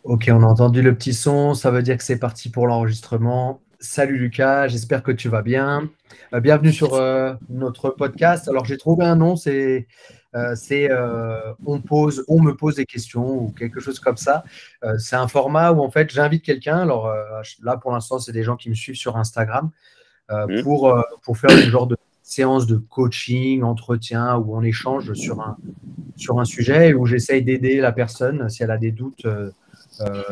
Ok, on a entendu le petit son, ça veut dire que c'est parti pour l'enregistrement. Salut Lucas, j'espère que tu vas bien. Bienvenue sur notre podcast. Alors j'ai trouvé un nom, on me pose des questions ou quelque chose comme ça. C'est un format où en fait j'invite quelqu'un. Alors là pour l'instant c'est des gens qui me suivent sur Instagram Hmm. pour faire une genre de séance de coaching, entretien où on échange sur un sujet et où j'essaye d'aider la personne si elle a des doutes.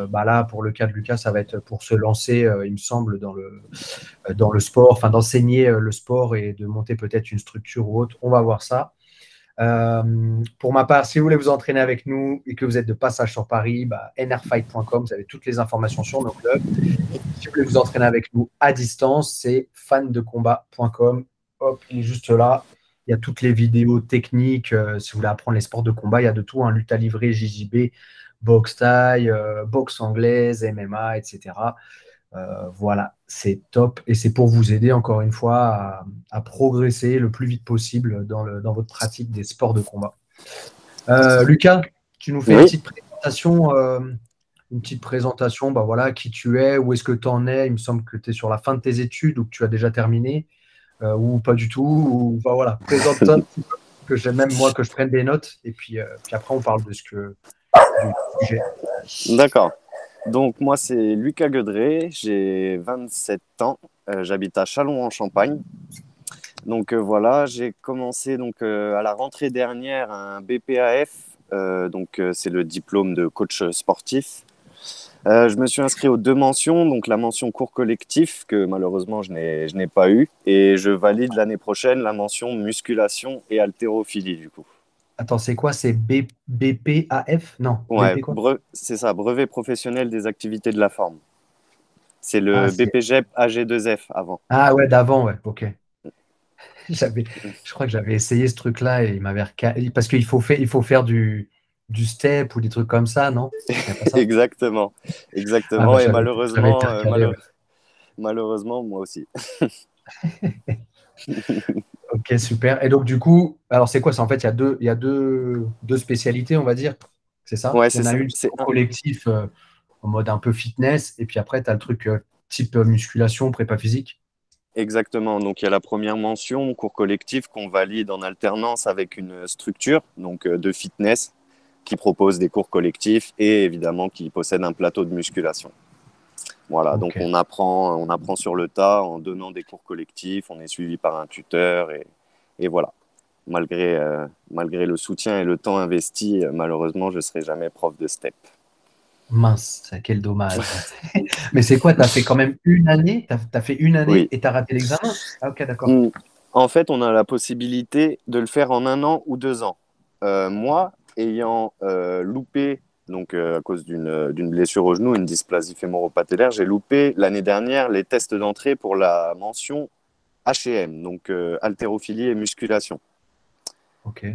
Bah là, pour le cas de Lucas, ça va être pour se lancer, il me semble, dans le sport, enfin d'enseigner le sport et de monter peut-être une structure ou autre. On va voir ça. Pour ma part, si vous voulez vous entraîner avec nous et que vous êtes de passage sur Paris, bah, nrfight.com, vous avez toutes les informations sur nos clubs. Si vous voulez vous entraîner avec nous à distance, c'est fandecombat.com. Hop, il est juste là. Il y a toutes les vidéos techniques. Si vous voulez apprendre les sports de combat, il y a de tout, hein, lutte à livrer, JJB, boxe thaï, boxe anglaise, MMA, etc. Voilà, c'est top. Et c'est pour vous aider, encore une fois, à progresser le plus vite possible dans votre pratique des sports de combat. Lucas, tu nous fais Oui, une petite présentation, bah voilà, qui tu es, où est-ce que tu en es. Il me semble que tu es sur la fin de tes études ou que tu as déjà terminé, ou pas du tout. Ou, bah voilà, présente-toi un petit peu, que j'ai même moi que je prenne des notes, et puis après on parle du sujet. d'accord. Donc, moi, c'est Lucas Guedré, j'ai 27 ans, j'habite à Châlons-en-Champagne. Donc, voilà, j'ai commencé à la rentrée dernière un BPAF, c'est le diplôme de coach sportif. Je me suis inscrit aux deux mentions, donc la mention cours collectif, que malheureusement je n'ai pas eu, et je valide l'année prochaine la mention musculation et haltérophilie, du coup. Attends, c'est quoi? C'est BPAF? Non, Ouais, BP quoi? c'est ça, brevet professionnel des activités de la forme. C'est Ah, le BPGEP AG2F avant. ouais, d'avant, ouais, ok. J'avais, je crois que j'avais essayé ce truc-là et il m'avait parce il faut faire du step ou des trucs comme ça, non? Il n'y a pas ça? Exactement, Ah bah exactement. Et j'avais été recalé, ouais. malheureusement, moi aussi. Ok, super. Et donc du coup, alors c'est quoi ça? En fait, il y a deux spécialités, on va dire. C'est ça? Ouais, Il y c'est en a ça. une c'est en collectif, en mode un peu fitness, et puis après, tu as le truc type musculation, prépa physique. Exactement. Donc, il y a la première mention, cours collectif, qu'on valide en alternance avec une structure de fitness qui propose des cours collectifs et évidemment qui possède un plateau de musculation. Voilà, donc Ok. on apprend sur le tas en donnant des cours collectifs, on est suivi par un tuteur et voilà. Malgré le soutien et le temps investi, malheureusement, je ne serai jamais prof de step. Mince, quel dommage. Mais c'est quoi? Tu as fait quand même une année? T'as fait une année Oui. et tu as raté l'examen? Ah, ok, d'accord. Mm. En fait, on a la possibilité de le faire en 1 an ou 2 ans. Moi, ayant loupé, à cause d'une blessure au genou, une dysplasie fémoro-patellaire, j'ai loupé l'année dernière les tests d'entrée pour la mention HM, haltérophilie et musculation. Ok.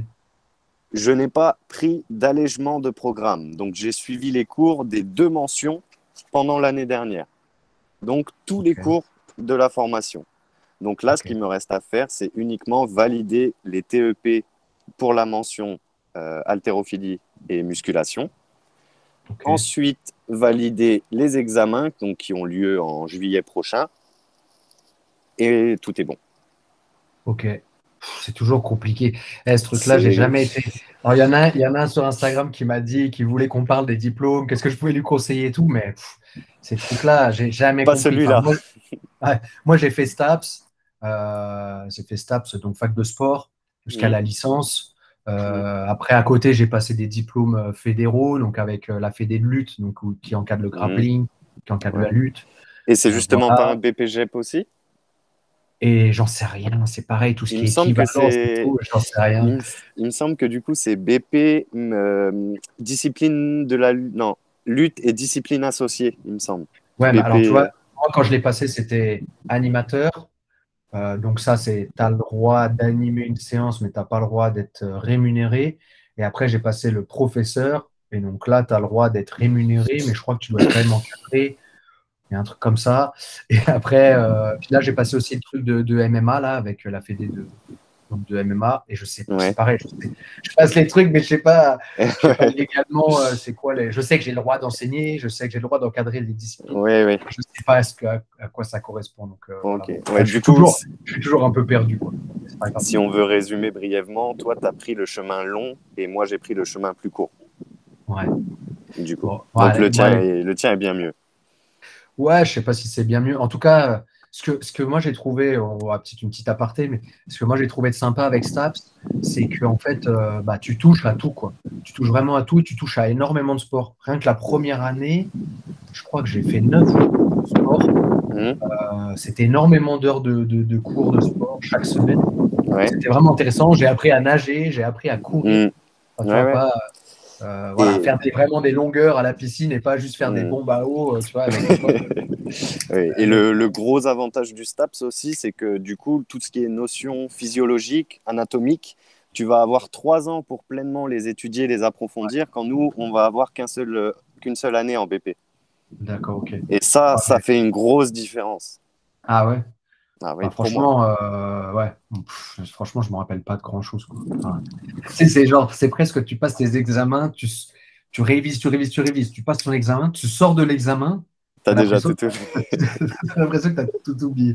Je n'ai pas pris d'allègement de programme, donc j'ai suivi les cours des deux mentions pendant l'année dernière. Donc tous les Ok. cours de la formation. Donc là, ce Ok. qui me reste à faire, c'est uniquement valider les TEP pour la mention haltérophilie et musculation. Ok. Ensuite, valider les examens qui ont lieu en juillet prochain. Et tout est bon. Ok. C'est toujours compliqué. Ce truc-là, j'ai C'est jamais été. Alors, il y en a un sur Instagram qui m'a dit qu'il voulait qu'on parle des diplômes, qu'est-ce que je pouvais lui conseiller et tout, mais ces trucs-là, j'ai jamais pas compris. Enfin, celui-là. moi, j'ai fait STAPS, donc fac de sport, jusqu'à Mmh. la licence. Mmh. Après, à côté, j'ai passé des diplômes fédéraux, donc avec la fédé de lutte, donc, qui encadre le Mmh. grappling, qui encadre Ouais. la lutte. Et c'est justement pas un Voilà. BPGEP aussi? Et j'en sais rien, c'est pareil, tout ce Il qui me est semble que équivalence et c'est tout, j'en sais rien. il me semble que du coup, c'est BP, discipline de la non, lutte et discipline associée, il me semble. Ouais, mais alors tu vois, BP. moi quand je l'ai passé, c'était animateur. Donc ça, tu as le droit d'animer une séance, mais tu n'as pas le droit d'être rémunéré. Et après, j'ai passé le professeur. Et donc là, tu as le droit d'être rémunéré, mais je crois que tu dois être quand même encadré. Il y a un truc comme ça. Et après, puis là, j'ai passé aussi le truc de MMA là, avec la fédé donc de MMA, et je sais, c'est Ouais. pareil, je passe les trucs, mais je sais pas légalement, c'est quoi je sais que j'ai le droit d'enseigner, je sais que j'ai le droit d'encadrer les disciplines, Ouais, ouais. je sais pas à quoi ça correspond, donc voilà. Ok. Bon. Ouais, Je du suis coup, toujours un peu perdu, quoi. C'est pas grave. si on veut résumer brièvement, toi, tu as pris le chemin long et moi, j'ai pris le chemin plus court, Ouais. du coup. Bon, Donc, ouais, ouais. le tien est bien mieux. Ouais, je sais pas si c'est bien mieux. En tout cas, ce que moi j'ai trouvé, on va une petite aparté, mais ce que moi j'ai trouvé de sympa avec Staps, c'est que en fait, bah, tu touches à tout, quoi. Tu touches vraiment à tout et tu touches à énormément de sport. Rien que la première année, je crois que j'ai fait 9 jours de sport. Mhm. C'était énormément d'heures de cours de sport chaque semaine. Donc Ouais. c'était vraiment intéressant. J'ai appris à nager, j'ai appris à courir. Mhm. Enfin, tu Ouais, vois, ouais. pas voilà, Et, faire vraiment des longueurs à la piscine et pas juste faire des mhm. bombes à eau, tu vois, avec des potes. Ouais. Et le gros avantage du STAPS aussi, c'est que du coup, tout ce qui est notions physiologiques, anatomiques, tu vas avoir 3 ans pour pleinement les étudier, les approfondir, quand nous, on va avoir qu'une seule année en BP. D'accord, ok. Et ça, Ouais. ça fait une grosse différence. Ah ouais? Ah oui, Bah, pour moi. franchement, ouais. Franchement, je me rappelle pas de grand-chose, quoi. Enfin, tu sais, c'est genre, c'est presque, tu passes tes examens, tu révises, tu révises, tu révises, tu passes ton examen, tu sors de l'examen, T'as t'as déjà l'impression tout. que t'as l'impression que t'as tout oublié.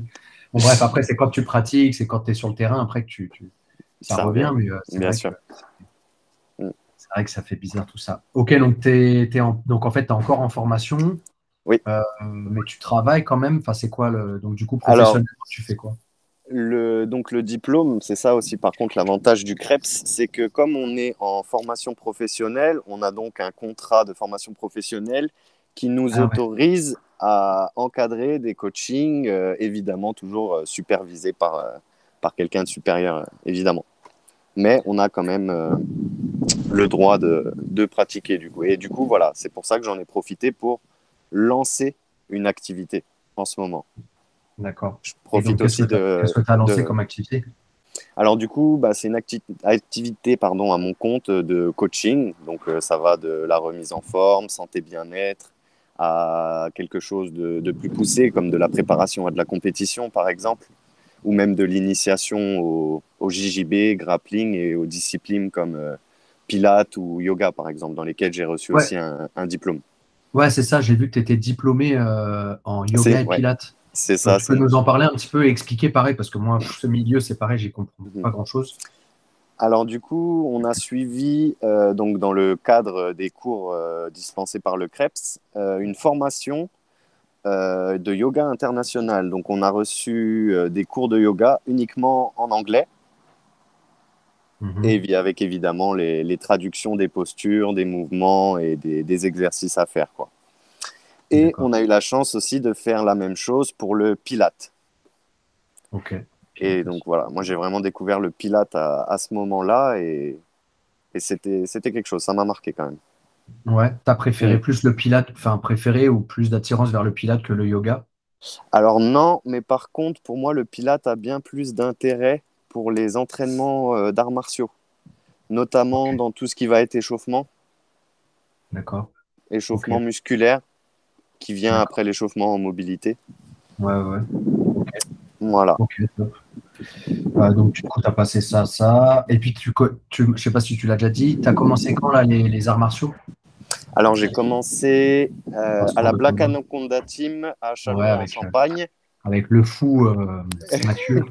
Bon, bref, après, c'est quand tu pratiques, c'est quand tu es sur le terrain, après que ça Ça revient, revient, mais bien sûr. Mm. c'est vrai que ça fait bizarre tout ça. Ok, donc, donc en fait, tu es encore en formation, Oui. mais tu travailles quand même. Enfin, c'est quoi donc du coup, Alors, professionnellement, tu fais quoi? donc le diplôme, c'est ça aussi par contre l'avantage du CREPS, c'est que comme on est en formation professionnelle, on a donc un contrat de formation professionnelle qui nous Ah ouais, autorise à encadrer des coachings, évidemment toujours supervisés par quelqu'un de supérieur, évidemment. Mais on a quand même le droit de pratiquer du coup. Et du coup, voilà, c'est pour ça que j'en ai profité pour lancer une activité en ce moment. d'accord. Je Et donc, profite aussi qu'est-ce que tu as lancé de... comme activité? Alors du coup, bah, c'est une activité pardon, à mon compte de coaching. Donc ça va de la remise en forme, santé bien-être, à quelque chose de plus poussé, comme de la préparation à de la compétition par exemple, ou même de l'initiation au JJB, grappling et aux disciplines comme Pilates ou yoga par exemple, dans lesquelles j'ai reçu Ouais, aussi un diplôme. ouais, c'est ça. J'ai vu que tu étais diplômé en yoga et Ouais, pilates. c'est ça. Tu peux nous en parler un petit peu et expliquer pareil, parce que moi, ce milieu, c'est pareil, j'y comprends pas grand-chose. Alors du coup, on a suivi donc dans le cadre des cours dispensés par le CREPS une formation de yoga international. Donc on a reçu des cours de yoga uniquement en anglais et Mhm. avec évidemment les traductions des postures, des mouvements et des exercices à faire, quoi. Et D'accord. on a eu la chance aussi de faire la même chose pour le Pilate. Ok. Et Pilates donc aussi. voilà, moi j'ai vraiment découvert le Pilate à ce moment-là et c'était quelque chose, ça m'a marqué quand même. Ouais. T'as préféré Mm. plus le pilates, enfin préféré ou plus d'attirance vers le pilates que le yoga? Alors non, mais par contre, pour moi, le Pilate a bien plus d'intérêt pour les entraînements d'arts martiaux, Ok. notamment dans tout ce qui va être D'accord. Ok. échauffement musculaire, qui vient D'accord. après l'échauffement en mobilité. Ouais, ouais. Ok. Voilà. Ok. Top. Donc, du coup, tu as passé ça. Et puis, je sais pas si tu l'as déjà dit, tu as commencé quand là, les arts martiaux? Alors j'ai commencé Un à sport la de Black combat. Anaconda Team à Ouais, Châlons-en-Champagne. avec le fou Mathieu.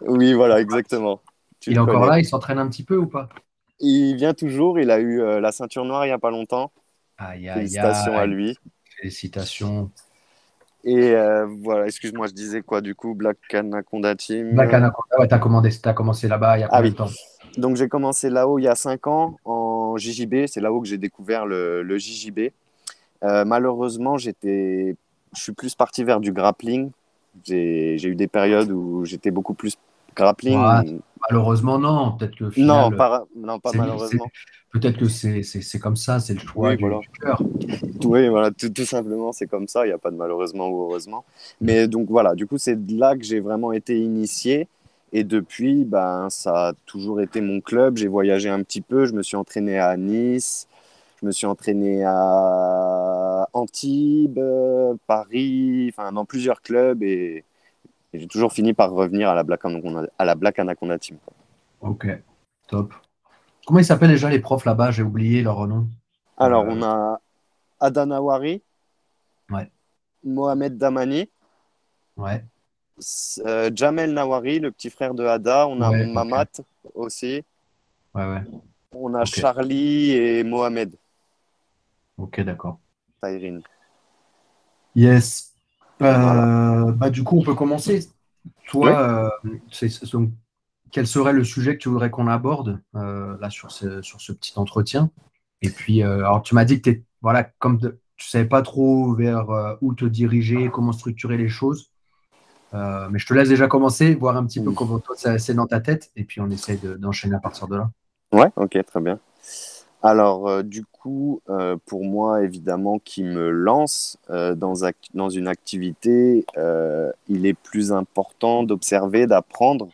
Oui, voilà, exactement. Tu Il le est encore connais. là, il s'entraîne un petit peu ou pas? Il vient toujours, il a eu la ceinture noire il n'y a pas longtemps. Aïe, aïe, Félicitations à aïe. lui. Félicitations. Et voilà, excuse-moi, je disais quoi du coup, Black Anaconda Team. Black Anaconda, ouais, t'as commencé là-bas il y a Ah combien de oui, temps? donc j'ai commencé là-haut il y a 5 ans en JJB, c'est là-haut que j'ai découvert le JJB. Malheureusement, je suis plus parti vers du grappling. J'ai eu des périodes où j'étais beaucoup plus Ouais, grappling. malheureusement, non. Peut-être qu'au Non, final, non, pas c'est, c'est- malheureusement. peut-être que c'est comme ça, c'est le choix Oui, voilà. du cœur. Oui, voilà, tout simplement, c'est comme ça. Il n'y a pas de malheureusement ou heureusement. Mm. Mais donc voilà, du coup, c'est de là que j'ai vraiment été initié. Et depuis, ben, ça a toujours été mon club. J'ai voyagé un petit peu. Je me suis entraîné à Nice. Je me suis entraîné à Antibes, Paris, enfin dans plusieurs clubs et j'ai toujours fini par revenir à la Black Anaconda Team. Ok, top. Comment ils s'appellent déjà les profs là-bas? J'ai oublié leur nom. Alors, on Euh, a Adanawari, ouais, Mohamed Damani, ouais, Jamel Nawari, le petit frère de Ada. On a ouais, ok. Mamat aussi. Ouais, ouais, On a ok. Charlie et Mohamed Ok, d'accord. Taïrin. Yes. Voilà. Bah, du coup, on peut commencer. Oui. Toi, donc, quel serait le sujet que tu voudrais qu'on aborde là sur ce petit entretien? Et puis, alors tu m'as dit que voilà, tu savais pas trop vers où te diriger, comment structurer les choses. Mais je te laisse déjà commencer, voir un petit peu comment toi c'est dans ta tête, et puis on essaie d'enchaîner à partir de là. Ouais, ok, très bien. Alors, du coup, pour moi, évidemment, qui me lance dans une activité, il est plus important d'observer, d'apprendre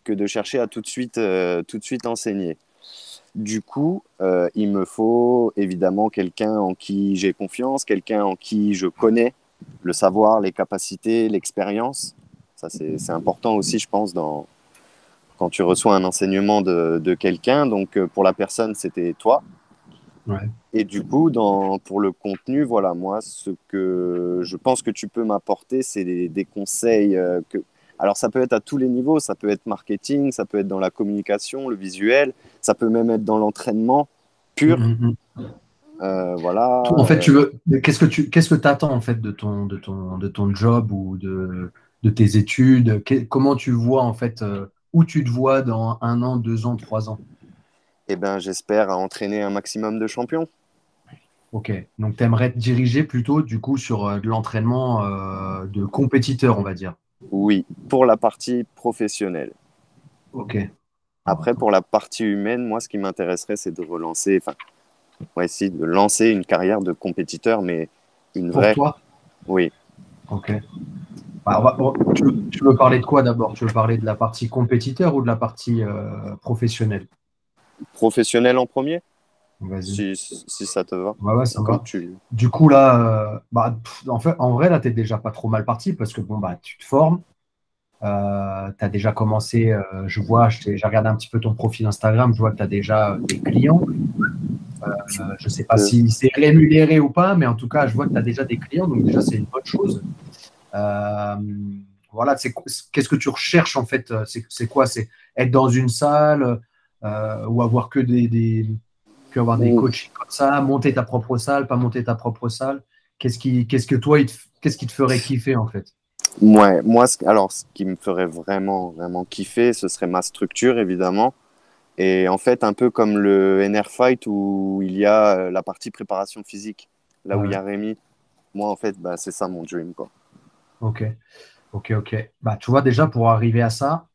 que de chercher à tout de suite enseigner. Du coup, il me faut évidemment quelqu'un en qui j'ai confiance, quelqu'un en qui je connais le savoir, les capacités, l'expérience. Ça, c'est important aussi, je pense, quand tu reçois un enseignement de quelqu'un. Donc, pour la personne, c'était toi. Ouais. Et du coup, pour le contenu, voilà, moi, ce que je pense que tu peux m'apporter, c'est des conseils Alors, ça peut être à tous les niveaux, ça peut être marketing, ça peut être dans la communication, le visuel, ça peut même être dans l'entraînement Mm, pur. mm, mm. Voilà. En fait, mais qu'est-ce que tu attends en fait de ton job ou de tes études? Comment tu vois en fait où tu te vois dans 1 an, 2 ans, 3 ans? Eh ben, j'espère à entraîner un maximum de champions. Ok, donc tu aimerais te diriger plutôt du coup sur de l'entraînement de compétiteur, on va dire. Oui, pour la partie professionnelle. Ok. Alors, Après, attends. pour la partie humaine, moi, ce qui m'intéresserait, c'est de relancer, enfin, ouais, si, de lancer une carrière de compétiteur, mais une Pour vraie, toi? oui. Ok. Bah, tu veux parler de quoi d'abord? Tu veux parler de la partie compétiteur ou de la partie professionnelle? Professionnelle en premier, Vas-y. si ça te va, Ouais, ouais, ça me comme va. tu. Du coup, là, en vrai, là, tu es déjà pas trop mal parti parce que bon, bah, tu te formes. Tu as déjà commencé, je vois, j'ai regardé un petit peu ton profil Instagram, je vois que tu as déjà des clients. Je ne sais pas Euh, si c'est rémunéré ou pas, mais en tout cas, je vois que tu as déjà des clients, donc déjà, c'est une bonne chose. Euh, voilà, qu'est-ce que tu recherches en fait? C'est quoi? C'est être dans une salle ou avoir que avoir des coachings comme ça, monter ta propre salle, pas monter ta propre salle. Qu'est-ce qui te ferait kiffer en fait? ouais, moi, alors, ce qui me ferait vraiment, vraiment kiffer, ce serait ma structure, évidemment. Et en fait, un peu comme le NR Fight où il y a la partie préparation physique, là où Ouais, il y ouais. a Rémi. Moi, en fait, bah, c'est ça mon dream, quoi. Ok, ok. Bah, tu vois, déjà, pour arriver à ça,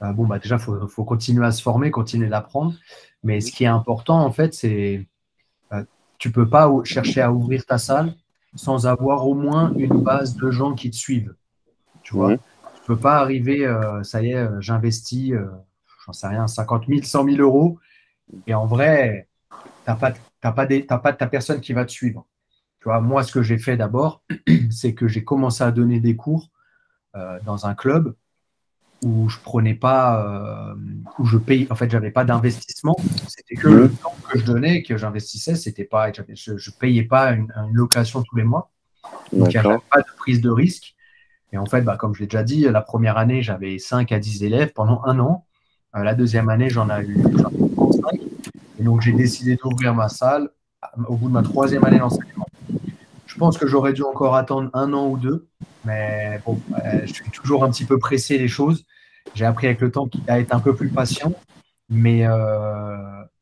bon, bah, déjà, faut continuer à se former, continuer d'apprendre. Mais ce qui est important, en fait, c'est euh, tu peux pas chercher à ouvrir ta salle sans avoir au moins une base de gens qui te suivent. Tu Mhm. vois, tu peux pas arriver, ça y est, j'investis, j'en sais rien, 50 000, 100 000 euros, et en vrai, t'as pas ta personne qui va te suivre. Tu vois, moi, ce que j'ai fait d'abord, c'est que j'ai commencé à donner des cours dans un club où je prenais pas, où je paye, en fait, j'avais pas d'investissement. C'était que le Mhm. temps que je donnais, que j'investissais, c'était pas, je payais pas une location tous les mois. Donc, il n'y avait D'accord. pas de prise de risque. Et en fait, bah, comme je l'ai déjà dit, la première année, j'avais 5 à 10 élèves pendant 1 an. La deuxième année, j'en ai eu 35. Et donc, j'ai décidé d'ouvrir ma salle au bout de ma troisième année d'enseignement. Je pense que j'aurais dû encore attendre 1 an ou deux, mais bon, je suis toujours un petit peu pressé les choses. J'ai appris avec le temps à être un peu plus patient, mais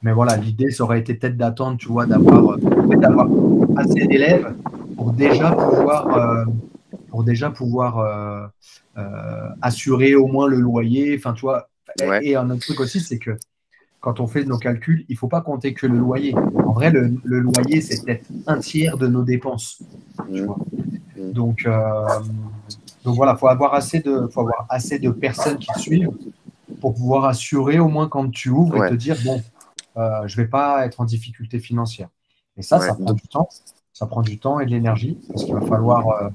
voilà, l'idée, ça aurait été peut-être d'attendre, tu vois, d'avoir assez d'élèves pour déjà pouvoir assurer au moins le loyer. Enfin, tu vois, Ouais. et un autre truc aussi, c'est que quand on fait nos calculs, il ne faut pas compter que le loyer. En vrai, le loyer, c'est peut-être un tiers de nos dépenses. Tu Mhm. vois. Mhm. Donc, euh, donc voilà, faut avoir assez de personnes qui te suivent pour pouvoir assurer au moins quand tu ouvres et Ouais. te dire, bon, je ne vais pas être en difficulté financière. Et ça Ouais. prend du temps. Ça prend du temps et de l'énergie parce qu'il va falloir.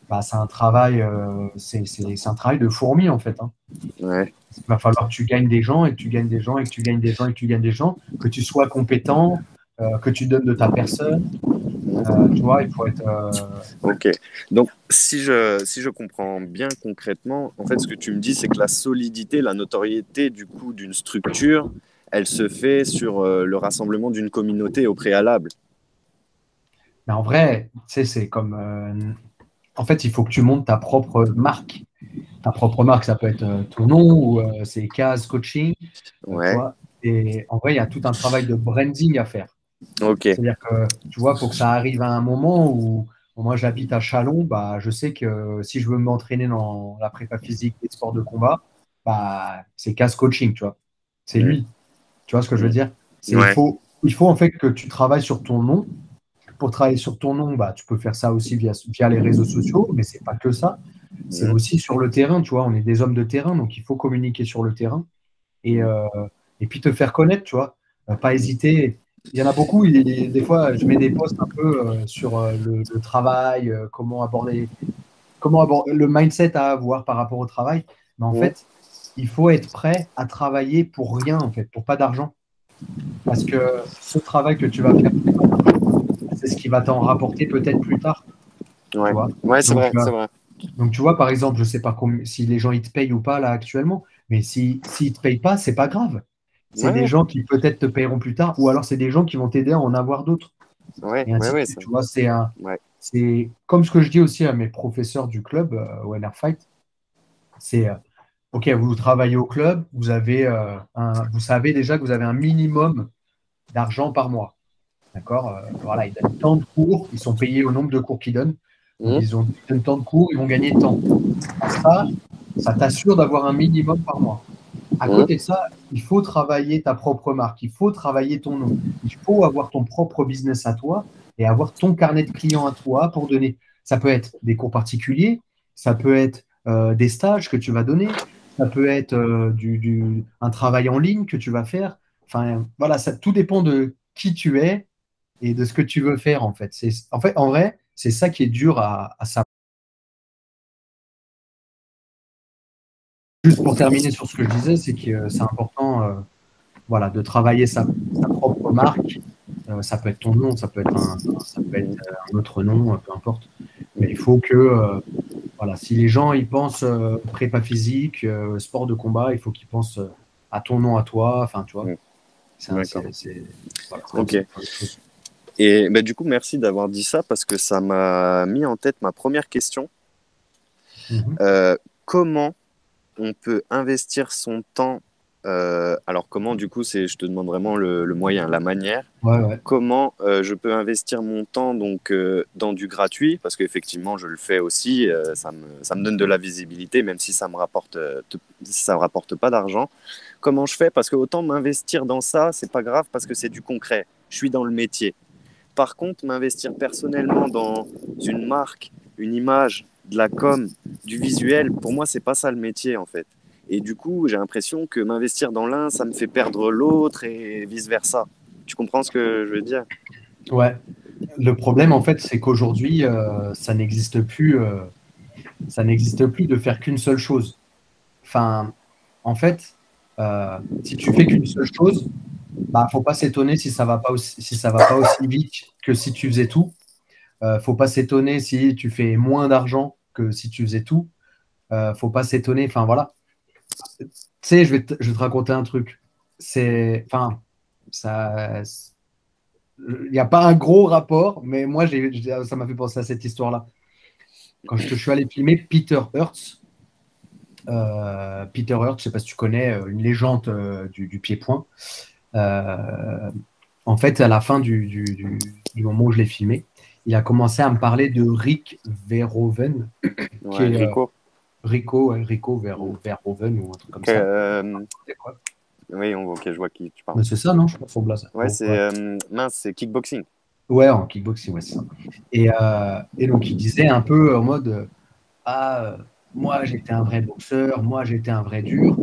bah, c'est un travail, c'est un travail de fourmi en fait, hein. Ouais. Il va falloir que tu gagnes des gens et que tu gagnes des gens et que tu gagnes des gens et que tu gagnes des gens, que tu sois compétent, que tu donnes de ta personne. Tu vois, il faut être. Ok. Donc, si je comprends bien concrètement, en fait, ce que tu me dis, c'est que la solidité, la notoriété du coup d'une structure, elle se fait sur le rassemblement d'une communauté au préalable. Mais en vrai, tu sais, c'est comme. En fait, il faut que tu montes ta propre marque. Ta propre marque, ça peut être ton nom ou c'est Kaz Coaching, tu Ouais. vois. Et en vrai, il y a tout un travail de branding à faire. Ok. C'est-à-dire que, tu vois, il faut que ça arrive à un moment où moi j'habite à Chalon, bah, je sais que si je veux m'entraîner dans la prépa physique et sports de combat, bah, c'est Kaz Coaching, tu vois. C'est Mm, lui. Tu vois ce que je veux mm. dire? Ouais. Il faut en fait que tu travailles sur ton nom. Pour travailler sur ton nom, bah, tu peux faire ça aussi via les réseaux sociaux, mais c'est pas que ça. C'est Mm, aussi sur le terrain, tu vois. On est des hommes de terrain, donc il faut communiquer sur le terrain et, mm, euh, et puis te faire connaître, tu vois. Pas mm. hésiter. Il y en a beaucoup, des fois, je mets des posts un peu sur le travail, comment aborder le mindset à avoir par rapport au travail. Mais en Mm. fait, il faut être prêt à travailler pour rien, en fait, pour pas d'argent. Parce que ce travail que tu vas faire pour pas d'argent, c'est ce qui va t'en rapporter peut-être plus tard, tu Ouais. vois. Ouais, c'est Donc, vrai, c'est vrai. tu vois, par exemple, je sais pas si les gens ils te payent ou pas là actuellement, mais s'ils te payent pas, c'est pas grave. C'est des Ouais, gens qui peut-être te paieront plus tard, ou alors c'est des gens qui vont t'aider à en avoir d'autres, ouais, et ouais, ainsi de ouais, suite. Tu vois, ouais. c'est comme ce que je dis aussi à mes professeurs du club, au NR Fight, c'est OK, vous travaillez au club, vous savez déjà que vous avez un minimum d'argent par mois. D'accord? Voilà, ils donnent tant de cours, ils sont payés au nombre de cours qu'ils donnent. Donc, Mm, ils donnent tant de cours, ils vont gagner tant. Ça t'assure d'avoir un minimum par mois. À mm, côté de ça, il faut travailler ta propre marque, il faut travailler ton nom, il faut avoir ton propre business à toi et avoir ton carnet de clients à toi pour donner. Ça peut être des cours particuliers, ça peut être des stages que tu vas donner, ça peut être un travail en ligne que tu vas faire. Enfin, voilà, tout dépend de qui tu es et de ce que tu veux faire en fait. En vrai, c'est ça qui est dur à savoir. Juste pour terminer sur ce que je disais, c'est que c'est important voilà, de travailler sa propre marque. Ça peut être ton nom, ça peut être mm, un autre nom, peu importe. Mais mm. il faut que, voilà, si les gens ils pensent prépa physique, sport de combat, il faut qu'ils pensent à ton nom, à toi. Enfin, tu vois, Mm. D'accord. voilà, c'est comme Ok. ça que les choses. Et bah, du coup, merci d'avoir dit ça parce que ça m'a mis en tête ma première question. Mhm. Euh, Comment on peut investir son temps alors comment du coup c'est je te demande vraiment le moyen, la manière. Ouais, ouais. Comment je peux investir mon temps donc dans du gratuit parce qu'effectivement je le fais aussi, ça me donne de la visibilité même si ça me rapporte si ça me rapporte pas d'argent. Comment je fais? Parce que autant m'investir dans ça, c'est pas grave parce que c'est du concret. Je suis dans le métier. Par contre, m'investir personnellement dans une marque, une image, de la com, du visuel, pour moi, c'est pas ça le métier en fait. Et du coup, j'ai l'impression que m'investir dans l'un, ça me fait perdre l'autre et vice-versa. Tu comprends ce que je veux dire? Ouais. Le problème, en fait, c'est qu'aujourd'hui, ça n'existe plus de faire qu'une seule chose. Enfin, en fait, si tu fais qu'une seule chose, bah, faut pas s'étonner si ça va pas aussi vite que si tu faisais tout. Faut pas s'étonner si tu fais moins d'argent que si tu faisais tout. Faut pas s'étonner. Enfin, voilà. Tu sais, je vais te raconter un truc. Enfin, ça, il n'y a pas un gros rapport, mais moi, ça m'a fait penser à cette histoire-là. Quand je suis allé filmer Peter Hurts, je ne sais pas si tu connais, une légende du pied-point. Euh, En fait, à la fin du moment où je l'ai filmé, il a commencé à me parler de Rick Verhoeven, qui Ouais, est Rico. Rico Verhoeven ou un truc comme ça. C'est quoi? Oui, ok, je vois qui tu parles. Mais c'est ça, non? Je sais pas son blaze. Ouais, Bon, c'est ouais. mince, c'est kickboxing. Ouais, en kickboxing, ouais, c'est ça. Et donc, il disait un peu en mode Ah, moi, j'étais un vrai boxeur, moi, j'étais un vrai dur,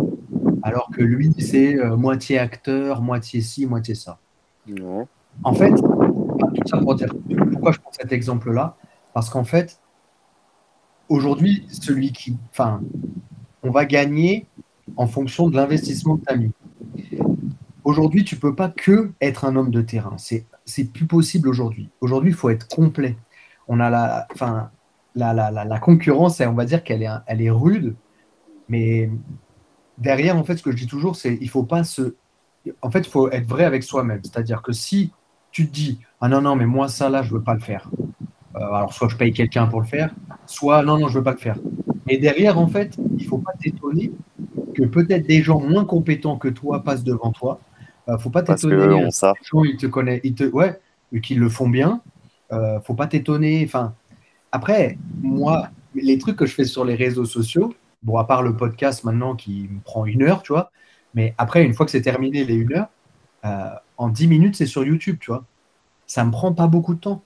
alors que lui, c'est moitié acteur, moitié ci, moitié ça. Ouais. En fait, tout ça pour dire pourquoi je prends cet exemple-là, parce qu'en fait, aujourd'hui, enfin, on va gagner en fonction de l'investissement que tu as mis. Aujourd'hui, tu ne peux pas que être un homme de terrain. C'est plus possible aujourd'hui. Aujourd'hui, il faut être complet. On a enfin, la concurrence, on va dire elle est rude, mais derrière, en fait, ce que je dis toujours, c'est il faut pas se. En fait, il faut être vrai avec soi-même. C'est-à-dire que si tu te dis, ah non, non, mais moi, ça, là, je ne veux pas le faire. Alors, soit je paye quelqu'un pour le faire, soit non, non, je ne veux pas le faire. Et derrière, en fait, il ne faut pas t'étonner que peut-être des gens moins compétents que toi passent devant toi. Faut pas Parce que t'étonner, eux ont ça. les gens, ils te connaissent, ouais, qu'ils le font bien. Faut pas t'étonner. Enfin, après, moi, les trucs que je fais sur les réseaux sociaux, bon, à part le podcast maintenant qui me prend 1 heure, tu vois, mais après, une fois que c'est terminé les 1 heure, en 10 minutes, c'est sur YouTube, tu vois. Ça me prend pas beaucoup de temps.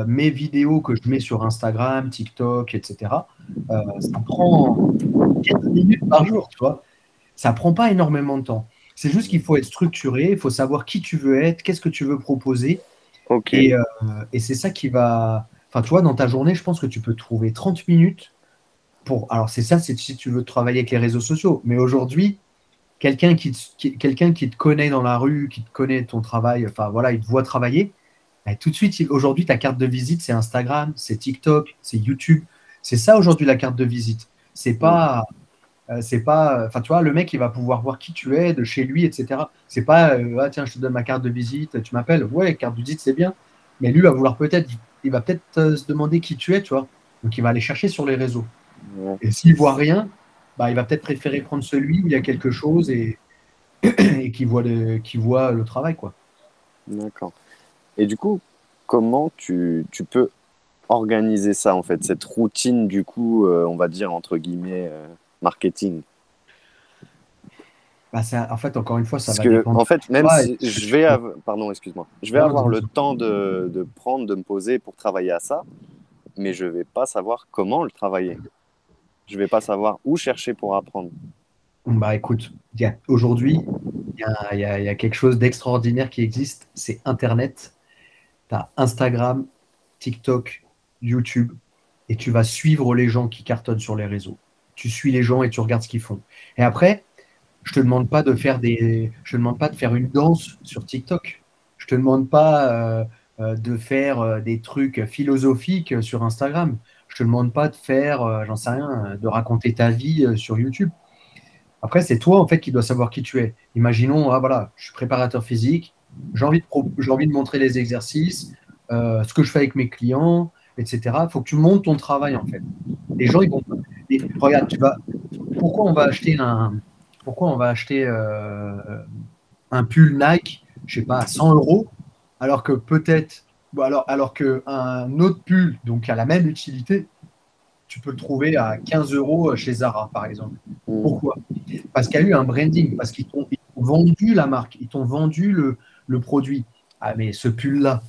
Mes vidéos que je mets sur Instagram, TikTok, etc., ça prend 15 minutes par jour, tu vois. Ça prend pas énormément de temps. C'est juste qu'il faut être structuré, il faut savoir qui tu veux être, qu'est-ce que tu veux proposer. Ok. Et, c'est ça qui va. Enfin, tu vois, dans ta journée, je pense que tu peux trouver 30 minutes pour. Alors, c'est ça, c'est si tu veux travailler avec les réseaux sociaux. Mais aujourd'hui, quelqu'un qui te connaît dans la rue, qui te connaît ton travail, enfin voilà, il te voit travailler, bah, tout de suite, aujourd'hui, ta carte de visite, c'est Instagram, c'est TikTok, c'est YouTube. C'est ça aujourd'hui la carte de visite. Enfin, tu vois, le mec, il va pouvoir voir qui tu es, de chez lui, etc. C'est pas, ah, tiens, je te donne ma carte de visite, tu m'appelles. Ouais, carte de visite, c'est bien. Mais lui va vouloir il va peut-être se demander qui tu es, tu vois. Donc, il va aller chercher sur les réseaux. Ouais. Et s'il voit rien, bah, il va peut-être préférer prendre celui où il y a quelque chose et qui voit le travail, quoi. D'accord. Et du coup, comment tu peux organiser ça, en fait, cette routine, du coup, on va dire, entre guillemets, marketing? Bah, en fait, encore une fois, ça Parce va que, dépendre en de fait, même toi et de si ce que je tu vais, fais. pardon, excuse-moi, je vais Non, avoir dis-moi le ça. temps de prendre, de me poser pour travailler à ça, mais je vais pas savoir comment le travailler. Je vais pas savoir où chercher pour apprendre. Bah, écoute, aujourd'hui, il y a quelque chose d'extraordinaire qui existe, c'est Internet. Tu as Instagram, TikTok, YouTube, et tu vas suivre les gens qui cartonnent sur les réseaux. Tu suis les gens et tu regardes ce qu'ils font. Et après, je te demande pas de faire une danse sur TikTok. Je te demande pas de faire des trucs philosophiques sur Instagram. Je te demande pas de faire, j'en sais rien, de raconter ta vie sur YouTube. Après, c'est toi en fait qui dois savoir qui tu es. Imaginons, ah, voilà, je suis préparateur physique, j'ai envie de montrer les exercices, ce que je fais avec mes clients, etc. Il faut que tu montes ton travail en fait. Les gens, ils vont. Regarde, pourquoi on va acheter pourquoi on va acheter un pull Nike, je sais pas, à 100 euros, alors que peut-être, bon, alors qu'un autre pull, donc à la même utilité, tu peux le trouver à 15 euros chez Zara, par exemple. Mm. Pourquoi? Parce qu'il y a eu un branding, parce ils t'ont vendu la marque, ils t'ont vendu le produit. Ah, mais ce pull-là,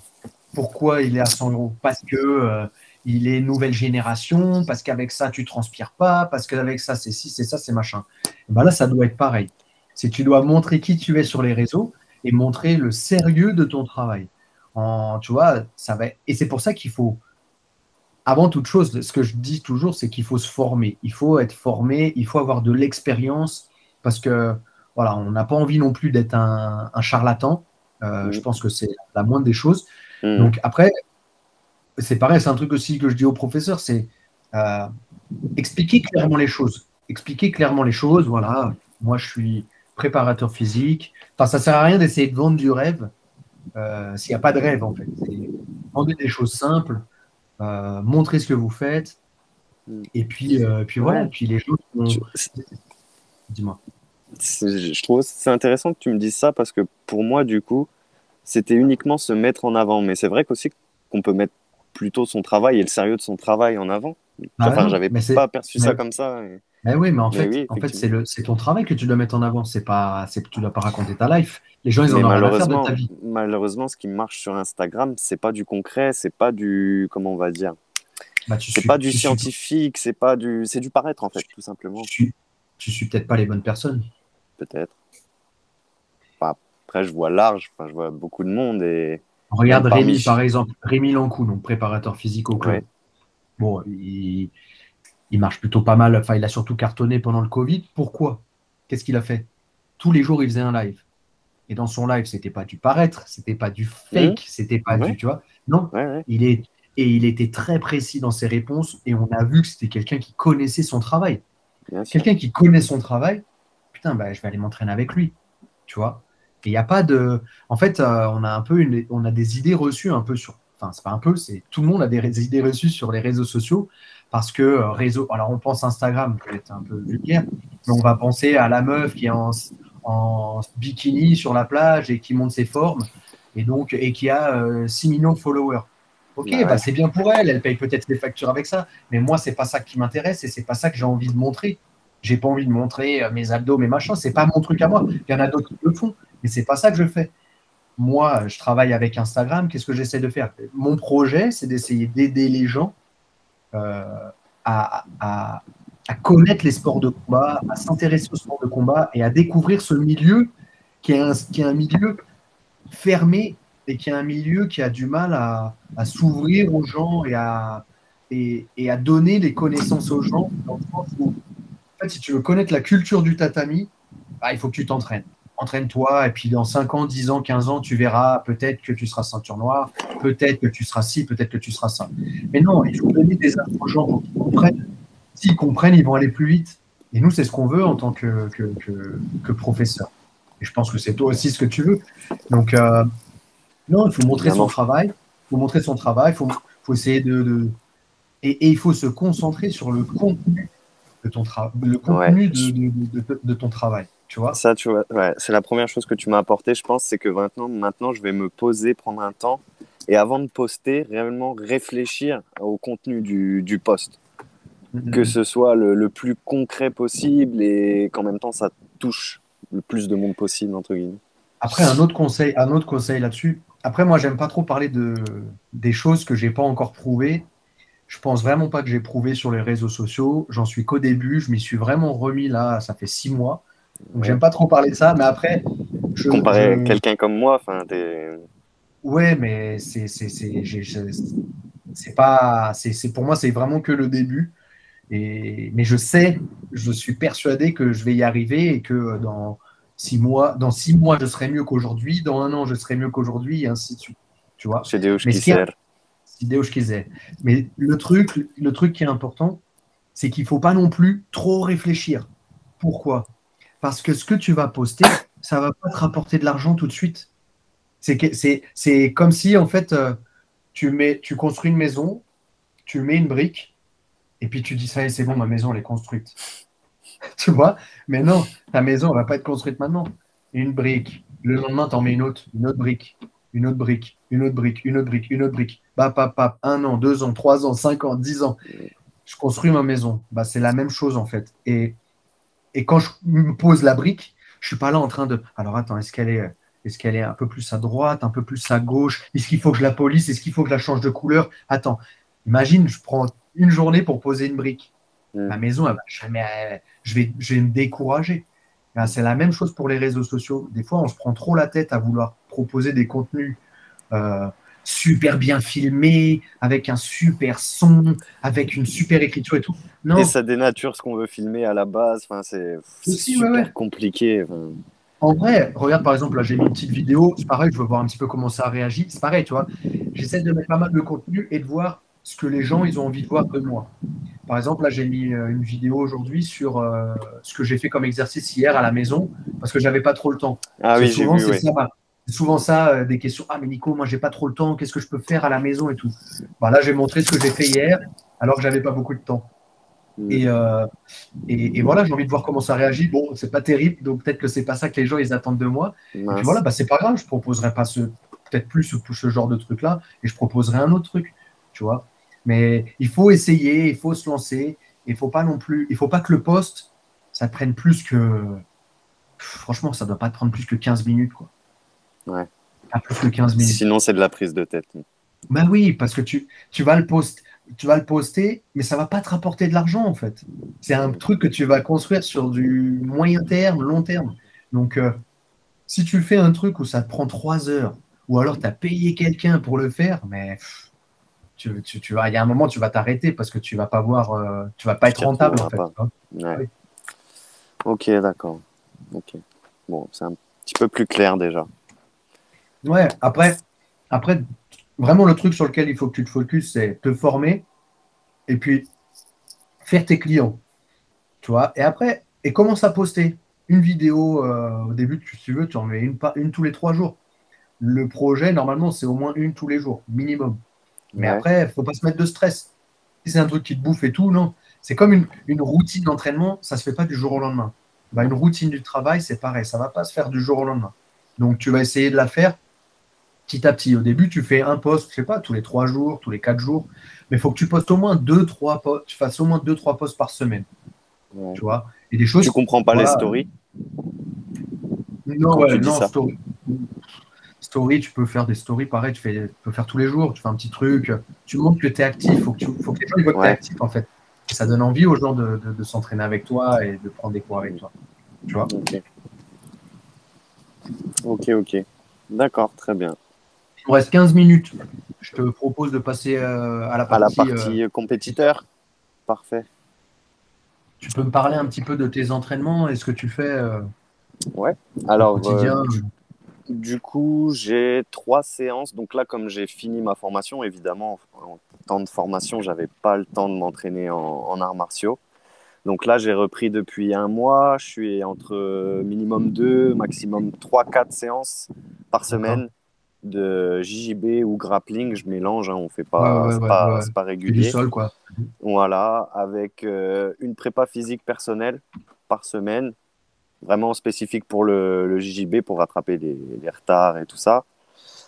pourquoi il est à 100 euros? Parce que il est nouvelle génération, parce qu'avec ça, tu transpires pas, parce qu'avec ça, c'est ci, c'est ça, c'est machin. Et ben là, ça doit être pareil. C'est tu dois montrer qui tu es sur les réseaux et montrer le sérieux de ton travail. Tu vois, et c'est pour ça qu'il faut, avant toute chose, ce que je dis toujours, c'est qu'il faut se former. Il faut être formé, il faut avoir de l'expérience parce que voilà, on n'a pas envie non plus d'être un charlatan. Je Mm. pense que c'est la moindre des choses. Mm. Donc après, c'est pareil, c'est un truc aussi que je dis aux professeurs, c'est euh, expliquer clairement les choses. Expliquer clairement les choses. Voilà, moi je suis préparateur physique. Enfin, ça sert à rien d'essayer de vendre du rêve s'il n'y a pas de rêve en fait. C'est vendre des choses simples, montrer ce que vous faites. Mm. Et puis voilà, et Ouais. puis les gens Je, vont. Dis-moi. je trouve c'est intéressant que tu me dises ça parce que pour moi, du coup, c'était uniquement se mettre en avant. Mais c'est vrai qu'aussi qu'on peut mettre plutôt son travail et le sérieux de son travail en avant. Ah Enfin, non, j'avais mais pas perçu mais, ça comme ça. mais oui, mais Mais oui, en fait, effectivement. c'est ton travail que tu dois mettre en avant. Tu dois pas raconter ta life. Les gens, ils Mais en ont rien à faire de ta vie. malheureusement, ce qui marche sur Instagram, c'est pas du concret, c'est pas du, comment on va dire, Bah, c'est pas du scientifique, c'est du paraître en fait, tout simplement, tu suis, tu suis peut-être pas les bonnes personnes. peut-être. Enfin, après, je vois large, enfin, je vois beaucoup de monde et même Regarde parmi, Rémi, par exemple, Rémi Lancou, donc préparateur physique au club. ouais, Bon, il marche plutôt pas mal. Enfin, il a surtout cartonné pendant le Covid. Pourquoi? Qu'est-ce qu'il a fait? Tous les jours, il faisait un live. Et dans son live, c'était pas du paraître, c'était pas du Mhm. fake, c'était pas Ouais, du, tu vois. Non, ouais, ouais, il était très précis dans ses réponses et on a vu que c'était quelqu'un qui connaissait son travail. bien sûr. Quelqu'un qui connaît son travail, putain, bah, je vais aller m'entraîner avec lui, tu vois. Et il n'y a pas de. En fait, on a un peu on a des idées reçues un peu sur. Enfin, c'est pas un peu, c'est tout le monde a des idées reçues sur les réseaux sociaux parce que réseau. Alors, on pense Instagram, peut-être un peu vulgaire, mais on va penser à la meuf qui est en bikini sur la plage et qui monte ses formes et qui a 6 millions de followers. Ok, Bah bah ouais, c'est bien pour elle, elle paye peut-être ses factures avec ça, mais moi, c'est pas ça qui m'intéresse et c'est pas ça que j'ai envie de montrer. J'ai pas envie de montrer mes abdos, mes machins, c'est pas mon truc à moi. Il y en a d'autres qui le font, mais c'est pas ça que je fais. Moi, je travaille avec Instagram, qu'est-ce que j'essaie de faire? Mon projet, c'est d'essayer d'aider les gens euh, à connaître les sports de combat, à s'intéresser aux sports de combat et à découvrir ce milieu qui est un milieu fermé et qui est un milieu qui a du mal à s'ouvrir aux gens et à donner les connaissances aux gens. Dans le sens où, en fait, si tu veux connaître la culture du tatami, bah, il faut que tu t'entraînes. Entraîne-toi, et puis dans 5 ans, 10 ans, 15 ans, tu verras peut-être que tu seras ceinture noire, peut-être que tu seras ci, peut-être que tu seras ça. Mais non, il faut donner des infos aux gens pour qu'ils comprennent. S'ils comprennent, ils vont aller plus vite. Et nous, c'est ce qu'on veut en tant que professeur. Et je pense que c'est toi aussi ce que tu veux. Donc, non, il faut montrer son évidemment. travail. Il faut montrer son travail. Faut essayer et il faut se concentrer sur le contenu de ton, le Ouais, contenu de ton travail. Tu vois? ça, tu vois, ouais, c'est la première chose que tu m'as apporté, je pense, c'est que maintenant, je vais me poser, prendre un temps, et avant de poster, réellement réfléchir au contenu du post. Que ce soit le plus concret possible et qu'en même temps, ça touche le plus de monde possible, entre guillemets. Après, un autre conseil là-dessus. Après, moi, j'aime pas trop parler des choses que j'ai pas encore prouvées. Je pense vraiment pas que j'ai prouvé sur les réseaux sociaux. J'en suis qu'au début. Je m'y suis vraiment remis là. Ça fait 6 mois. Donc, Ouais. j'aime pas trop parler de ça. Mais après, Comparé à quelqu'un comme moi, enfin, ouais, mais c'est pas, pour moi, c'est vraiment que le début. Mais je suis persuadé que je vais y arriver et que dans 6 mois, je serai mieux qu'aujourd'hui. Dans un an, je serai mieux qu'aujourd'hui et ainsi de suite. Tu vois? chez Deus Mais ce qui est, Kisser. c'est Deus qui sait. Mais le truc qui est important, c'est qu'il ne faut pas non plus trop réfléchir. Pourquoi? Parce que ce que tu vas poster, ça ne va pas te rapporter de l'argent tout de suite. C'est comme si, en fait, tu construis une maison, tu mets une brique, et puis tu dis, ça y est, c'est bon, ma maison, elle est construite. Tu vois? Mais non, ta maison, elle ne va pas être construite maintenant. Une brique. Le lendemain, tu en mets une autre brique, une autre brique, une autre brique, une autre brique, une autre brique. Bap, bap, bap. 1 an, 2 ans, 3 ans, 5 ans, 10 ans. Je construis ma maison. Bah, c'est la même chose, en fait. Et quand je me pose la brique, je ne suis pas là en train de. Alors attends, est-ce qu'elle est un peu plus à droite, un peu plus à gauche? Est-ce qu'il faut que je la polisse? Est-ce qu'il faut que je la change de couleur? Attends, imagine, je prends une journée pour poser une brique. Mm. Ma maison, elle va jamais, je vais me décourager. Ben, c'est la même chose pour les réseaux sociaux. Des fois, on se prend trop la tête à vouloir proposer des contenus euh, super bien filmés, avec un super son, avec une super écriture et tout. Et Non, ça dénature ce qu'on veut filmer à la base. Enfin, c'est aussi, ouais, ouais. super compliqué. Enfin, En vrai, regarde par exemple, là j'ai mis une petite vidéo, c'est pareil, je veux voir un petit peu comment ça réagit. C'est pareil, tu vois. J'essaie de mettre pas mal de contenu et de voir ce que les gens ils ont envie de voir de moi. Par exemple, là j'ai mis une vidéo aujourd'hui sur ce que j'ai fait comme exercice hier à la maison parce que j'avais pas trop le temps. ah Parce que oui, j'ai souvent vu, c'est oui. ça, c'est souvent ça des questions. Ah mais Nico, moi j'ai pas trop le temps, qu'est-ce que je peux faire à la maison et tout. Bah, là j'ai montré ce que j'ai fait hier alors que j'avais pas beaucoup de temps. Mm. Et, euh, et voilà, j'ai envie de voir comment ça réagit. Bon, c'est pas terrible, donc peut-être que c'est pas ça que les gens ils attendent de moi. Et puis voilà, Mince. bah c'est pas grave, je proposerai pas peut-être plus ce genre de truc-là, et je proposerai un autre truc, tu vois. Mais il faut essayer, il faut se lancer, il faut pas non plus, il faut pas que le poste, ça prenne plus que, franchement, ça doit pas te prendre plus que 15 minutes, quoi. Ouais. Pas plus que 15 minutes. Sinon, c'est de la prise de tête. Ben oui, parce que tu vas le poster, mais ça va pas te rapporter de l'argent en fait. C'est un Mm. truc que tu vas construire sur du moyen terme, long terme. Donc, si tu fais un truc où ça te prend 3 heures, ou alors tu as payé quelqu'un pour le faire, mais il y a un moment, tu vas t'arrêter parce que tu vas pas voir, tu vas pas Tu être t'y rentable en retrouveras fait. pas. Ouais. Oui. Ok, d'accord. Ok. Bon, c'est un petit peu plus clair déjà. Ouais, après, vraiment le truc sur lequel il faut que tu te focuses, c'est te former et puis faire tes clients, tu vois. Et après, et commence à poster une vidéo au début, si tu veux, tu en mets une tous les 3 jours. Le projet, normalement, c'est au moins une tous les jours, minimum. Mais Ouais. après, il ne faut pas se mettre de stress. Si c'est un truc qui te bouffe et tout, non. C'est comme une routine d'entraînement, ça ne se fait pas du jour au lendemain. Bah, une routine du travail, c'est pareil, ça ne va pas se faire du jour au lendemain. Donc, tu vas essayer de la faire petit à petit. Au début, tu fais un post, je sais pas, tous les 3 jours, tous les 4 jours. Mais il faut que tu postes au moins deux, trois posts, tu fasses au moins deux, trois posts par semaine. Ouais. Tu vois? Et des Tu choses, comprends pas les voilà. stories Non, quand ouais, tu dis non, ça? story. Story, tu peux faire des stories, pareil, tu peux faire tous les jours, tu fais un petit truc, tu montres que tu es actif, faut que les gens ils voient que tu es Ouais. actif en fait. Et ça donne envie aux gens de s'entraîner avec toi et de prendre des cours avec toi. Tu vois? Ok. Ok, ok. D'accord, très bien. Il nous reste 15 minutes. Je te propose de passer à la À la partie partie compétition. compétiteur, parfait. Tu peux me parler un petit peu de tes entraînements et ce que tu fais Ouais. au Alors, quotidien? du coup, j'ai 3 séances. Donc là, comme j'ai fini ma formation, évidemment, en temps de formation, j'avais pas le temps de m'entraîner en arts martiaux. Donc là, j'ai repris depuis un mois. Je suis entre minimum 2, maximum 3, 4 séances par D'accord. semaine de JJB ou grappling. Je mélange, hein, on fait Ouais, pas, ouais, ouais, ouais. c'est pas Tu fais du régulier. sol, quoi. Voilà, avec une prépa physique personnelle par semaine, vraiment spécifique pour le JJB pour rattraper les retards et tout ça.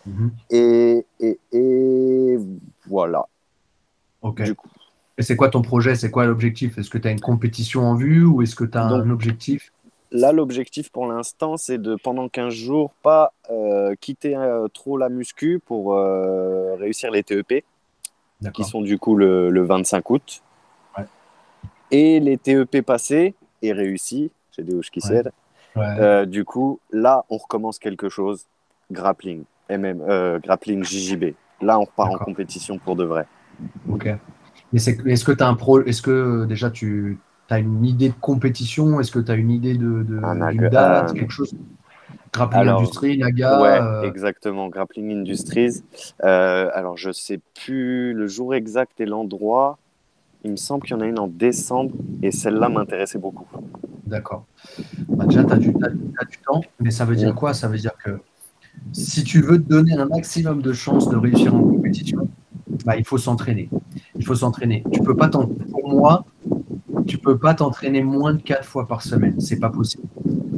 Mhm. Et voilà, Ok. du coup. Et c'est quoi ton projet? C'est quoi l'objectif? Est-ce que tu as une compétition en vue ou est-ce que tu as Donc un objectif? là, l'objectif pour l'instant, c'est de, pendant 15 jours, pas quitter trop la muscu pour réussir les TEP, qui D'accord. sont du coup le 25 août. Ouais, Et les TEP passés et réussis, j'ai des hoches qui ouais, cèdent. ouais. Du coup, là, on recommence quelque chose. Grappling, grappling JJB. Là, on repart en D'accord. compétition pour de vrai. Ok. Mais est-ce que tu as un pro, est-ce que déjà tu as une idée de compétition? Est-ce que tu as une idée Un d'une date, quelque chose? Grappling alors, Industrie, ouais, Naga, exactement. Grappling Industries. Alors, je sais plus le jour exact et l'endroit. Il me semble qu'il y en a une en décembre et celle-là m'intéressait beaucoup. d'accord. Bah, déjà, t'as du temps, mais ça veut dire Mm. quoi? Ça veut dire que si tu veux te donner un maximum de chances de réussir en compétition, bah, il faut s'entraîner. Il faut s'entraîner. Pour moi, tu peux pas t'entraîner moins de 4 fois par semaine. C'est pas possible.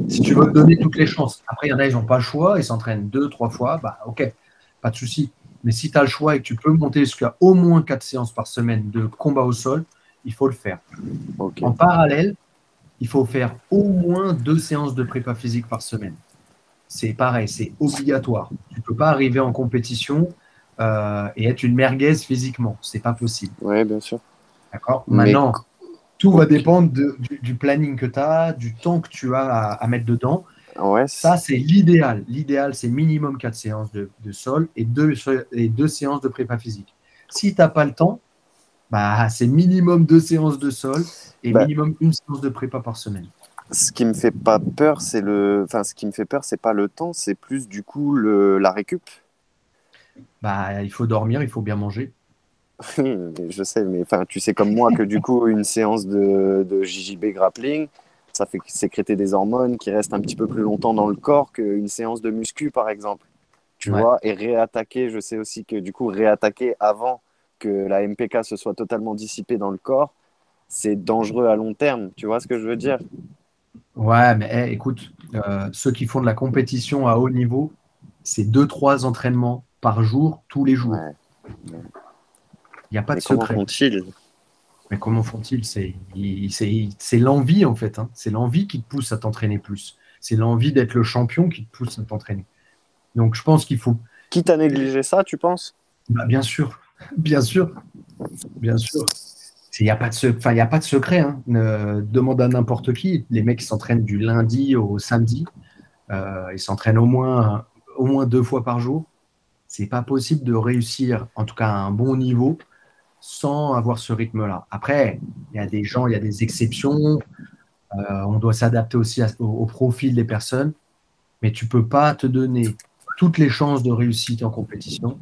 Si tu veux te donner toutes les chances. Après, il y en a, ils n'ont pas le choix, ils s'entraînent 2, 3 fois, bah ok, pas de souci. Mais si tu as le choix et que tu peux monter jusqu'à au moins 4 séances par semaine de combat au sol, il faut le faire. Ok. En parallèle, il faut faire au moins 2 séances de prépa physique par semaine. C'est pareil, c'est obligatoire. Tu ne peux pas arriver en compétition et être une merguez physiquement. C'est pas possible. Ouais, bien sûr. D'accord? Mais Maintenant, tout va ok. dépendre du planning que tu as, du temps que tu as à mettre dedans. Ouais, Ça, c'est l'idéal. L'idéal, c'est minimum 4 séances de sol et 2 séances de prépa physique. Si tu n'as pas le temps, bah, c'est minimum 2 séances de sol et bah, minimum une séance de prépa par semaine. ce qui me fait pas peur, c'est enfin, ce qui me fait peur, c'est pas le temps, c'est plus du coup la récup. Bah, il faut dormir, il faut bien manger. Oui, je sais, mais enfin, tu sais comme moi que du coup, une séance de JJB grappling, ça fait sécréter des hormones qui restent un petit peu plus longtemps dans le corps qu'une séance de muscu, par exemple. Tu Ouais. vois, et réattaquer, je sais aussi que du coup, réattaquer avant que la MPK se soit totalement dissipée dans le corps, c'est dangereux à long terme. Tu vois ce que je veux dire? Ouais, mais écoute, ceux qui font de la compétition à haut niveau, c'est 2, 3 entraînements par jour, tous les jours. Ouais. Il n'y a pas de Mais comment secret. font-ils? Mais comment font-ils? C'est l'envie, en fait, hein. C'est l'envie qui te pousse à t'entraîner plus. C'est l'envie d'être le champion qui te pousse à t'entraîner. Donc, je pense qu'il faut. Quitte à négliger ça, tu penses? Bah, bien sûr, bien sûr, bien sûr. Il n'y a pas de enfin, il y a pas de secret, hein. Demande à n'importe qui. Les mecs s'entraînent du lundi au samedi. Ils s'entraînent au moins 2 fois par jour. c'est pas possible de réussir, en tout cas à un bon niveau, sans avoir ce rythme-là. Après, il y a des gens, il y a des exceptions. On doit s'adapter aussi au profil des personnes, mais tu peux pas te donner toutes les chances de réussite en compétition,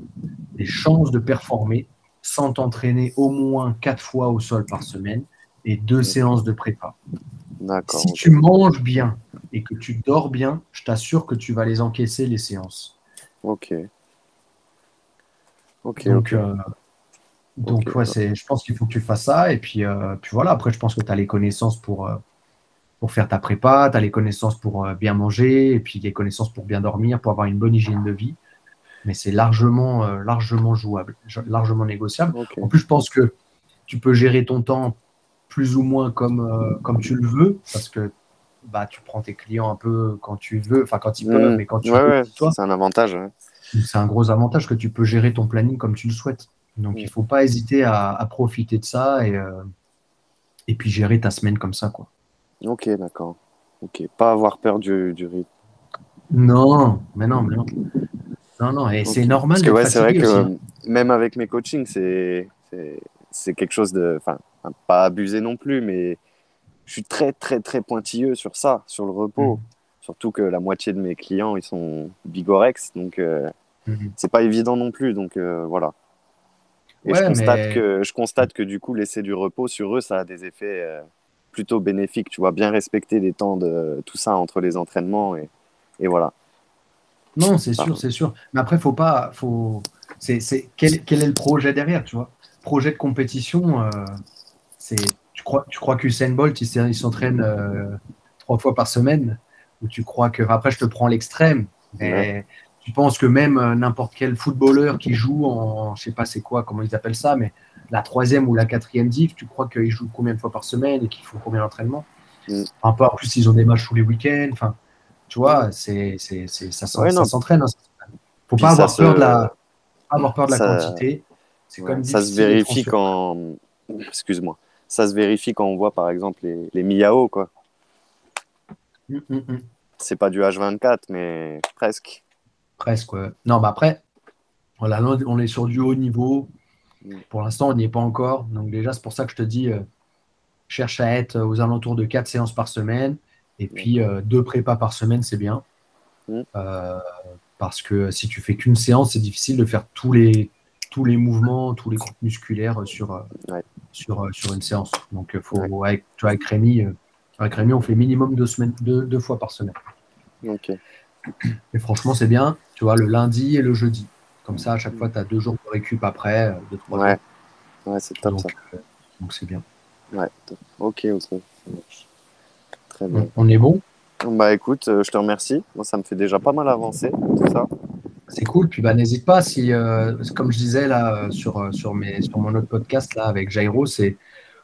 des chances de performer sans t'entraîner au moins 4 fois au sol par semaine et 2 séances de prépa. D'accord. Si tu manges bien et que tu dors bien, je t'assure que tu vas les encaisser, les séances. Ok. Ok. Donc, Ok. Ok. ouais, je pense qu'il faut que tu fasses ça. Et puis voilà, après, je pense que tu as les connaissances pour faire ta prépa, tu as les connaissances pour bien manger, et puis les connaissances pour bien dormir, pour avoir une bonne hygiène de vie. Mais c'est largement jouable, largement négociable. Ok. En plus, je pense que tu peux gérer ton temps plus ou moins comme tu le veux, parce que bah, tu prends tes clients un peu quand tu veux, enfin quand ils peuvent, mais quand tu Ouais, veux ouais, aussi toi. c'est un avantage. Ouais. Donc, c'est un gros avantage que tu peux gérer ton planning comme tu le souhaites. Donc, il Mm. ne faut pas hésiter à profiter de ça et puis gérer ta semaine comme ça, quoi. Ok, d'accord. Ok. Pas avoir peur du rythme. Non, mais non, mais non. Non, non, et c'est Ok. Parce normal que d'être ouais, c'est vrai fatigué aussi, hein. que même avec mes coachings, c'est quelque chose de, enfin, pas abusé non plus, mais je suis très, très, très pointilleux sur ça, sur le repos. Mhm. Surtout que la moitié de mes clients, ils sont bigorex, donc Mhm. c'est pas évident non plus. Donc voilà. Et Ouais, mais je constate que du coup, laisser du repos sur eux, ça a des effets plutôt bénéfiques. Tu vois, bien respecter les temps de tout ça entre les entraînements et voilà. non, c'est sûr, Enfin, c'est sûr. Mais après, faut pas, quel est le projet derrière, tu vois? Projet de compétition, tu crois qu'Usain Bolt, il s'entraîne 3 fois par semaine, ou tu crois que, après, je te prends l'extrême, ouais. mais tu penses que même n'importe quel footballeur qui joue je sais pas c'est quoi, comment ils appellent ça, mais la troisième ou la quatrième div, tu crois qu'ils jouent combien de fois par semaine et qu'ils font combien d'entraînements? Mm. Un peu, en plus, ils ont des matchs tous les week-ends, enfin, tu Ouais, vois, ouais, ça non. s'entraîne, hein. Faut Puis pas avoir peur de la ça, quantité. C'est quand ouais, même ça se difficile d'être en vérifie surpoids. quand, excuse-moi, ça se vérifie quand on voit par exemple les Miao, quoi. Mm, mm, mm. C'est pas du H24, mais presque. Presque, ouais. Non, bah après, voilà, là, on est sur du haut niveau. Mm. Pour l'instant, on n'y est pas encore. Donc déjà, c'est pour ça que je te dis, cherche à être aux alentours de 4 séances par semaine. Et puis, D'accord. 2 prépas par semaine, c'est bien. Mm. Euh, Parce que si tu fais qu'une séance, c'est difficile de faire tous les mouvements, tous les groupes musculaires Ouais, sur une séance. Donc, ouais. tu vois, avec Rémi, on fait minimum 2 semaines, 2 fois par semaine. Ok. Et franchement, c'est bien, tu vois, le lundi et le jeudi. Comme ça, à chaque Mm. fois, tu as 2 jours de récup après, 2, 3 jours. Ouais, ouais, c'est top ça. Donc c'est bien. Ouais, top. Ok, ok. Ça marche. Très bien. On est bon, Bah écoute, je te remercie. Moi, ça me fait déjà pas mal avancer, tout ça. c'est cool. Puis bah, n'hésite pas, si, comme je disais là, sur mon autre podcast là, avec Jairo,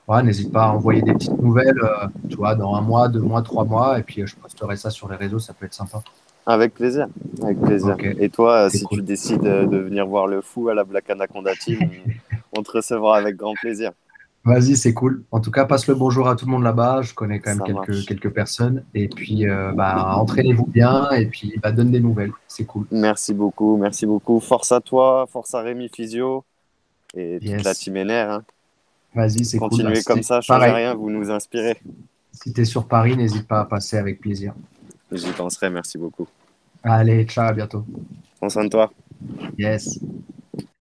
ouais, n'hésite pas à envoyer des petites nouvelles, tu vois, dans 1 mois, 2 mois, 3 mois, et puis je posterai ça sur les réseaux, ça peut être sympa. Avec plaisir, avec plaisir. Ok, Et toi, c'est si cool. tu décides de venir voir le fou à la Black Anaconda Team, on te recevra avec grand plaisir. Vas-y, c'est cool. En tout cas, passe le bonjour à tout le monde là-bas. Je connais quand même Ça quelques, marche. quelques personnes. Et puis, bah, entraînez-vous bien et puis bah, donne des nouvelles. C'est cool. Merci beaucoup, merci beaucoup. Force à toi, force à Rémi Physio et toute la Yes. team NR, hein. Vas-y, c'est cool. Bah, Continuez comme ça, changez pareil, rien, vous nous inspirez. si tu es sur Paris, n'hésite pas à passer avec plaisir. J'y penserai, merci beaucoup. Allez, ciao, à bientôt. Prends soin de toi. Yes.